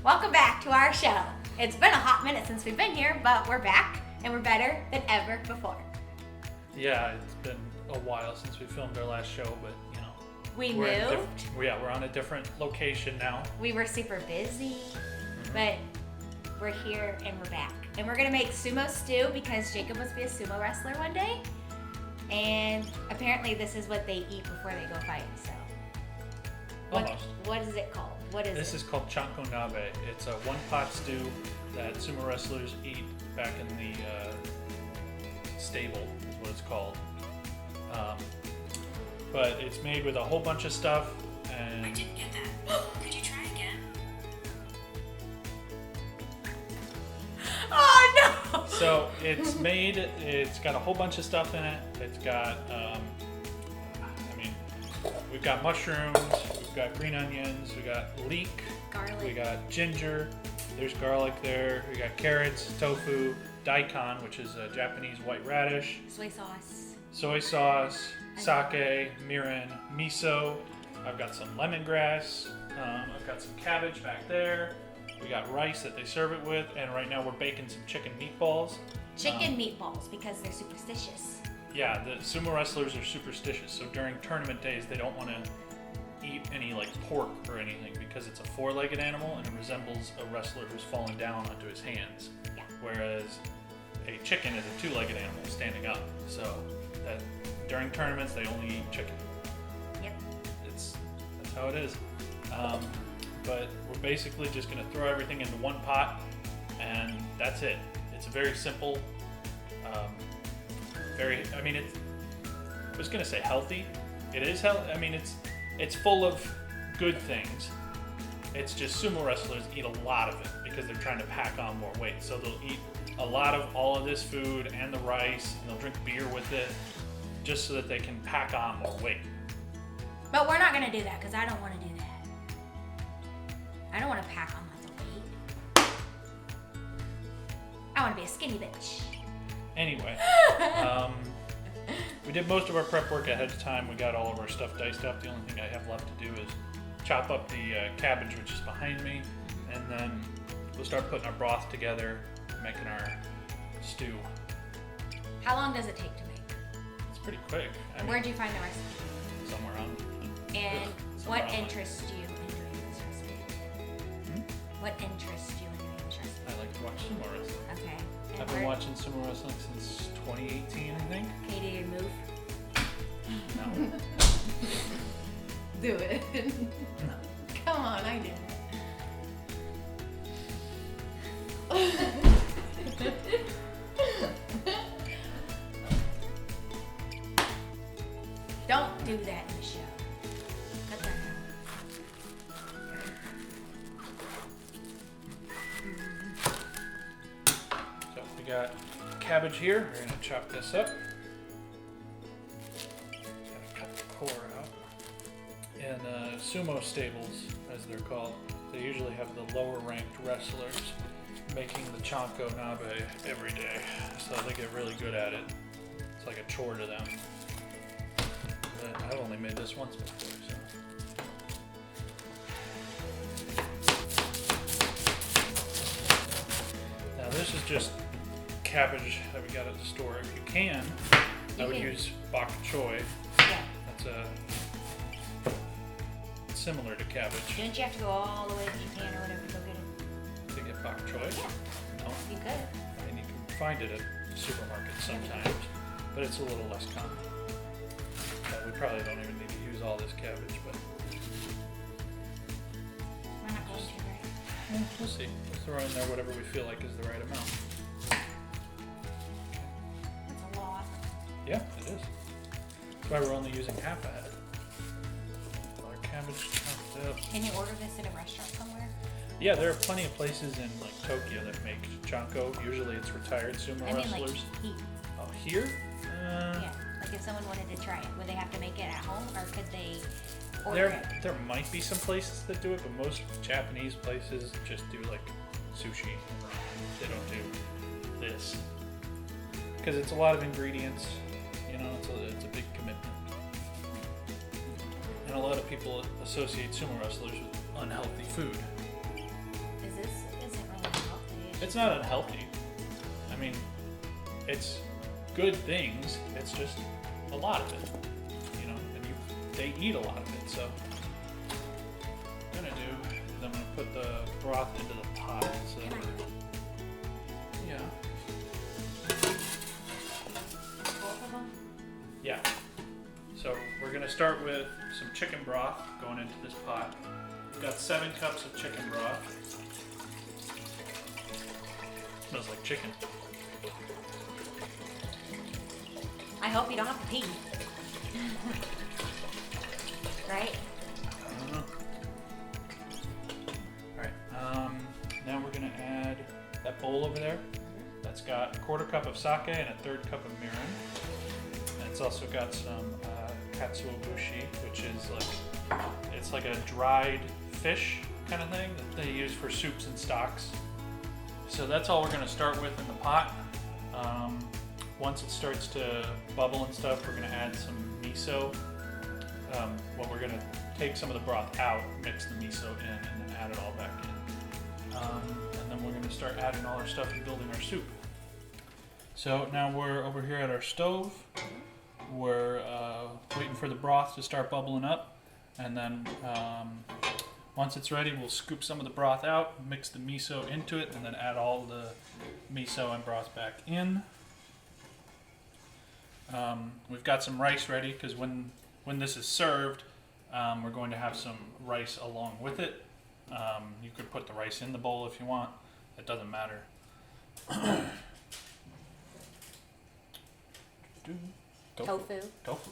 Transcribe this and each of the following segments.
Welcome back to our show. It's been a hot minute since we've been here, but we're back and we're better than ever before. Yeah, it's been a while since we filmed our last show, but you know. We moved. We're on a different location now. We were super busy, but we're here and we're back. And we're gonna make sumo stew because Jacob wants to be a sumo wrestler one day. And apparently this is what they eat before they go fight, so. Almost. What is it called? What is This it? is called Chanko Nabe. It's a one-pot stew that sumo wrestlers eat back in the stable, is what it's called. But it's made with a whole bunch of stuff, and I didn't get that. Could you try again? Oh no! so it's got a whole bunch of stuff in it. It's got, we've got mushrooms, we've got green onions, we got leek, Garlic. we got ginger, there's garlic there, we got carrots, tofu, daikon, which is a Japanese white radish, Soy sauce. soy sauce, sake, mirin, miso. I've got some lemongrass. I've got some cabbage back there. We got rice that they serve it with, and right now we're baking some chicken meatballs. Chicken meatballs because they're superstitious. Yeah, the sumo wrestlers are superstitious, so during tournament days they don't want to eat any like pork or anything because it's a four-legged animal and it resembles a wrestler who's fallen down onto his hands. Yeah. Whereas a chicken is a two-legged animal standing up. So that during tournaments they only eat chicken. Yep. That's how it is. But we're basically just gonna throw everything into one pot, and that's it. It's a very simple, I was gonna say healthy. It is healthy. I mean, it's full of good things. It's just sumo wrestlers eat a lot of it because they're trying to pack on more weight. So they'll eat a lot of all of this food and the rice, and they'll drink beer with it, just so that they can pack on more weight. But we're not gonna do that because I don't want to do that. I don't want to pack on lots of weight. I want to be a skinny bitch. Anyway, we did most of our prep work ahead of time. We got all of our stuff diced up. The only thing I have left to do is chop up the cabbage, which is behind me, and then we'll start putting our broth together, making our stew. How long does it take to make? It's pretty quick. I mean, Where'd you find the recipe? somewhere on. And somewhere what online. interests you in doing this recipe? What interests you in doing this recipe? I like to watch sumo wrestling. Okay. I've been watching sumo wrestling since 2018, I think. Can you do your move? No. Do it. Come on, I did. Don't do that in the show. Cut that out. So we got cabbage here. We're gonna chop this up. Gotta cut the core out. In sumo stables, as they're called, they usually have the lower ranked wrestlers making the Chanko Nabe every day. So they get really good at it. It's like a chore to them. But I've only made this once before, so. Now this is just cabbage that we got at the store. If you can, I would use bok choy. Yeah. That's similar to cabbage. Didn't you have to go all the way to Japan or whatever to go get it? To get bok choy? Yeah. No. You could. I mean, you can find it at supermarkets sometimes, but it's a little less common. We probably don't even need to use all this cabbage, but We're not going to, right? we'll see. We'll throw in there whatever we feel like is the right amount. That's a lot. Yeah, it is. That's why we're only using half a head. Our cabbage chopped up. Can you order this at a restaurant somewhere? Yeah, there are plenty of places in like Tokyo that make chanko. Usually it's retired sumo I mean, like, wrestlers. heat. Oh, here? Yeah. Like if someone wanted to try it, would they have to make it at home or could they order it? There might be some places that do it, but most Japanese places just do like sushi. They don't do this because it's a lot of ingredients. You know, it's a big commitment, and a lot of people associate sumo wrestlers with unhealthy food. Is It's not unhealthy. I mean, it's good things. It's just a lot of it, you know. And they eat a lot of it. So, what I'm gonna do is I'm gonna put the broth into the pot. So, yeah, Both of them? yeah. So we're gonna start with some chicken broth going into this pot. We've got 7 cups of chicken broth. Smells like chicken. I hope you don't have to pee. Right? Alright, now we're gonna add that bowl over there. That's got 1/4 cup of sake and a 1/3 cup of mirin. And it's also got some katsuobushi, which is it's like a dried fish kind of thing that they use for soups and stocks. So that's all we're gonna start with in the pot. Once it starts to bubble and stuff, we're gonna add some miso. We're gonna take some of the broth out, mix the miso in, and then add it all back in. And then we're gonna start adding all our stuff and building our soup. So now we're over here at our stove. We're waiting for the broth to start bubbling up, and then once it's ready, we'll scoop some of the broth out, mix the miso into it, and then add all the miso and broth back in. We've got some rice ready because when this is served, we're going to have some rice along with it. You could put the rice in the bowl if you want. It doesn't matter. Tofu. Tofu.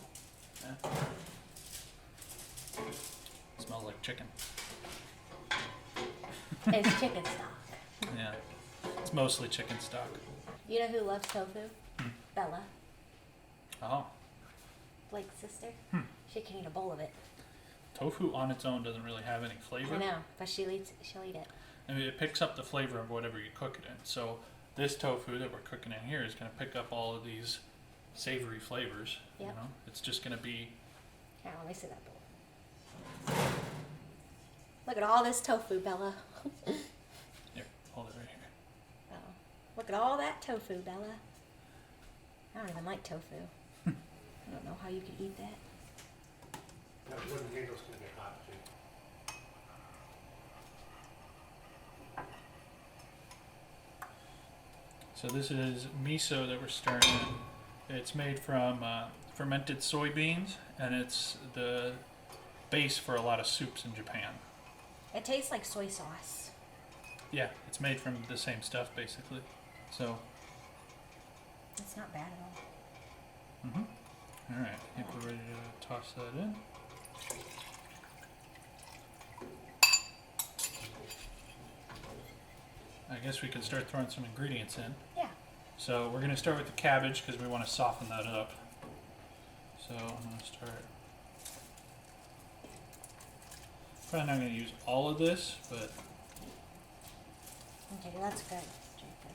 Yeah. Smells like chicken. It's chicken stock. Yeah. It's mostly chicken stock. You know who loves tofu? Bella, Oh. Blake's sister. Hmm. She can eat a bowl of it. Tofu on its own doesn't really have any flavor. I know, but she'll eat it. I mean, it picks up the flavor of whatever you cook it in. So this tofu that we're cooking in here is going to pick up all of these savory flavors. Yep. You know, it's just going to be. Here, let me see that bowl. Look at all this tofu, Bella. Here, hold it right here. Oh, look at all that tofu, Bella. I don't even like tofu. I don't know how you could eat that. No, when the handle's gonna get hot too. So this is miso that we're stirring in. It's made from fermented soybeans, and it's the base for a lot of soups in Japan. It tastes like soy sauce. Yeah, it's made from the same stuff basically. So, It's not bad at all. all right, I think we're ready to toss that in. I guess we could start throwing some ingredients in. Yeah. So we're going to start with the cabbage because we want to soften that up. So I'm going to start. Probably not going to use all of this, but Okay, that's good, Jacob.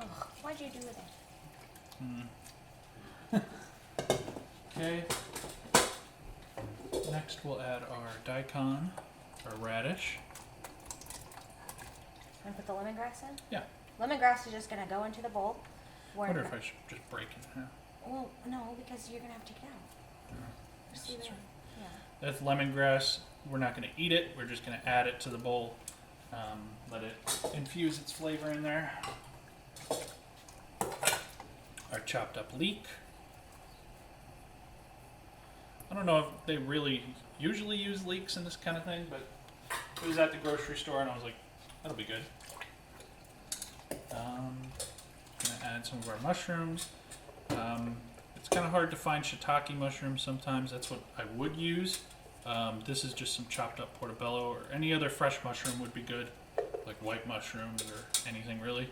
Oh, why'd you do that? okay. Next we'll add our daikon, or radish. And put the lemongrass in? Yeah. Lemongrass is just gonna go into the bowl. I wonder if I should just break it in half. Well, no, because you're gonna have to take it out. See That's there? right. Yeah. That's lemongrass. We're not going to eat it. We're just going to add it to the bowl. Let it infuse its flavor in there. Our chopped up leek. I don't know if they really usually use leeks in this kind of thing, but it was at the grocery store and I was like, that'll be good. Gonna add some of our mushrooms. It's kind of hard to find shiitake mushrooms sometimes. That's what I would use. This is just some chopped up portobello, or any other fresh mushroom would be good, like white mushrooms or anything really.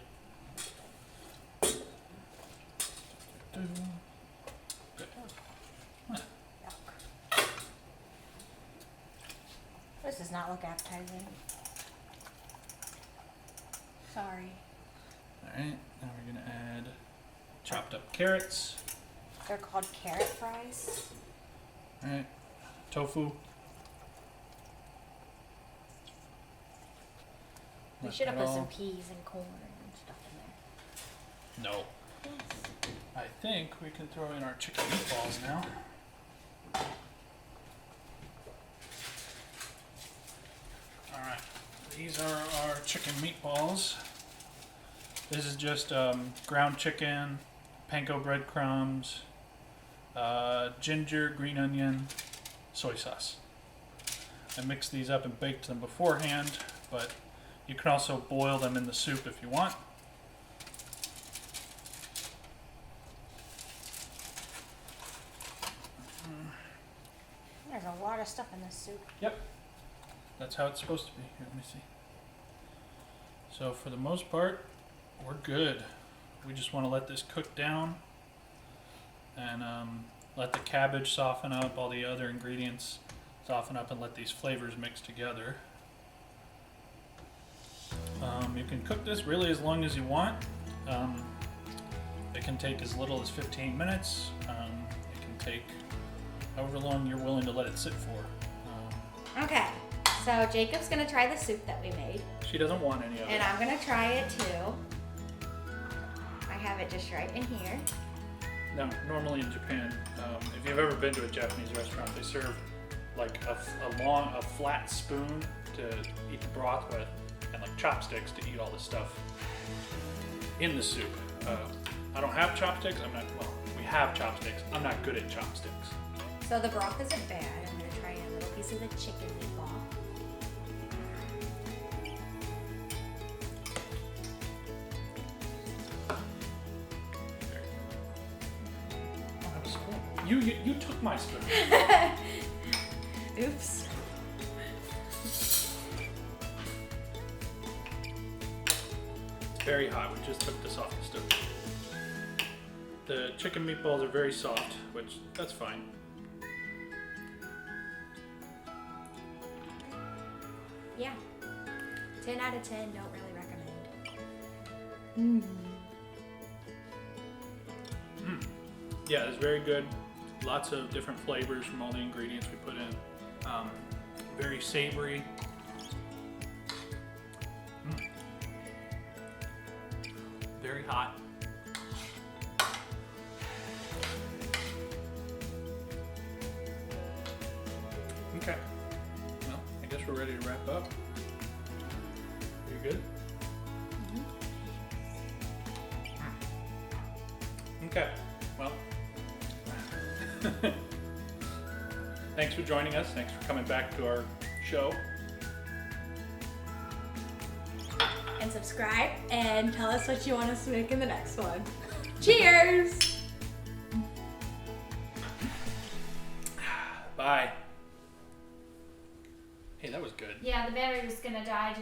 Good. Yuck. This does not look appetizing. Sorry. Alright, now we're going to add chopped up carrots. They're called carrot fries. Alright, tofu. We Let should have that put some all- peas and corn and stuff in there. No. Yes. I think we can throw in our chicken meatballs now. Alright, these are our chicken meatballs. This is just ground chicken, panko breadcrumbs, ginger, green onion, soy sauce. I mixed these up and baked them beforehand, but you can also boil them in the soup if you want. There's a lot of stuff in this soup. Yep. That's how it's supposed to be. Here, let me see. So for the most part, we're good. We just want to let this cook down and let the cabbage soften up, all the other ingredients soften up, and let these flavors mix together. You can cook this really as long as you want. It can take as little as 15 minutes. It can take however long you're willing to let it sit for. Okay, so Jacob's gonna try the soup that we made, She doesn't want any of it. and I'm gonna try it too. I have it just right in here. Now, normally in Japan, if you've ever been to a Japanese restaurant, they serve like a flat spoon to eat the broth with, and like chopsticks to eat all the stuff in the soup. I don't have chopsticks. We have chopsticks. I'm not good at chopsticks. So the broth isn't bad. I'm gonna try a little piece of the chicken meatball. I have a spoon. You took my spoon. Oops. It's very hot. We just took this off the stove. The chicken meatballs are very soft, which that's fine. Yeah. 10 out of 10, don't really recommend. Yeah, it's very good. Lots of different flavors from all the ingredients we put in. Very savory. Very hot. Okay. Well, I guess we're ready to wrap up. You good? Okay. Well, thanks for joining us. Thanks for coming back to our show. And subscribe and tell us what you want us to make in the next one. Cheers! Bye. Hey, that was good. Yeah, the battery was gonna die.